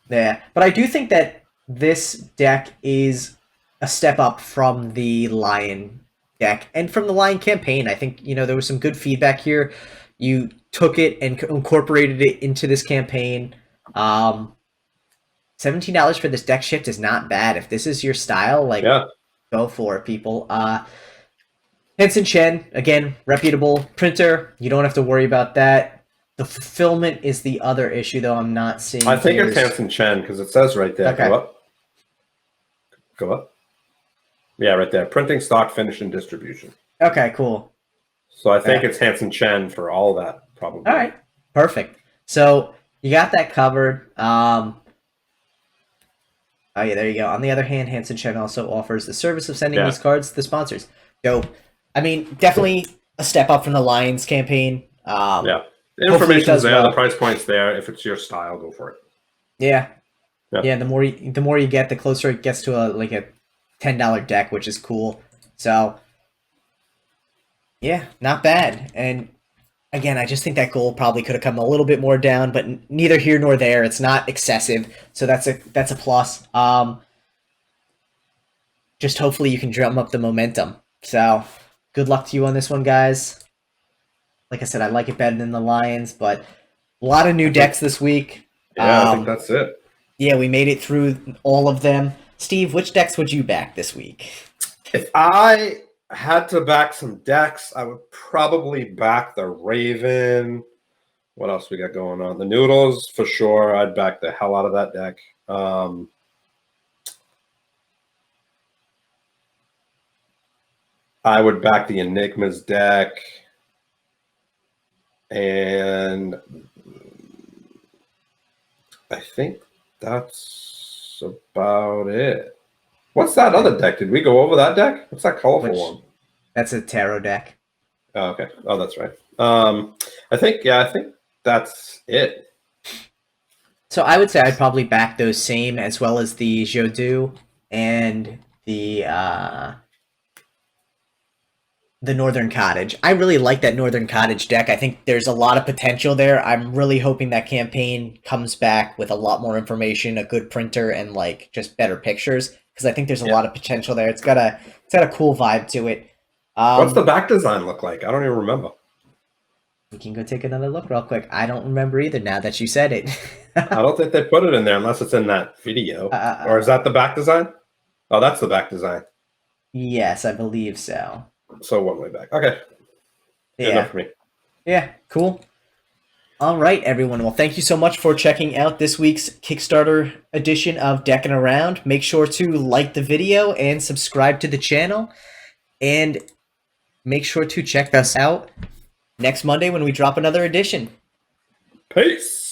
Yeah, but I do think that this deck is a step up from the Lion deck and from the Lion campaign. I think, there was some good feedback here. You took it and incorporated it into this campaign. $17 for this deck shift is not bad. If this is your style, go for it, people. Hansen Chen, again, reputable printer. You don't have to worry about that. The fulfillment is the other issue, though. I'm not seeing. I think it's Hansen Chen because it says right there. Okay. Go up. Go up. Yeah, right there. Printing, stock, finish, and distribution. Okay, cool. So I think it's Hansen Chen for all that, probably. All right, perfect. So you got that covered. Oh, yeah, there you go. On the other hand, Hansen Chen also offers the service of sending these cards to the sponsors. So, I mean, definitely a step up from the Lions campaign. The information's there, the price point's there. If it's your style, go for it. Yeah. The more you get, the closer it gets to a $10 deck, which is cool. So, yeah, not bad. And again, I just think that goal probably could have come a little bit more down, but neither here nor there. It's not excessive, so that's a plus. Just hopefully you can drum up the momentum. So, good luck to you on this one, guys. Like I said, I like it better than the Lions, but a lot of new decks this week. Yeah, I think that's it. Yeah, we made it through all of them. Steve, which decks would you back this week? If I had to back some decks, I would probably back the Raven. What else we got going on? The Noodles, for sure. I'd back the hell out of that deck. I would back the Enigmas deck. And I think that's about it. What's that other deck? Did we go over that deck? What's that colorful one? That's a tarot deck. Oh, okay. Oh, that's right. I think that's it. So I would say I'd probably back those same, as well as the Jodu and the Northern Cottage. I really like that Northern Cottage deck. I think there's a lot of potential there. I'm really hoping that campaign comes back with a lot more information, a good printer, and just better pictures, because I think there's a lot of potential there. It's got a cool vibe to it. What's the back design look like? I don't even remember. We can go take another look real quick. I don't remember either now that you said it. I don't think they put it in there unless it's in that video. Or is that the back design? Oh, that's the back design. Yes, I believe so. So one way back. Okay. Good enough for me. Yeah, cool. All right, everyone. Well, thank you so much for checking out this week's Kickstarter edition of Deckin' Around. Make sure to like the video and subscribe to the channel. And make sure to check us out next Monday when we drop another edition. Peace.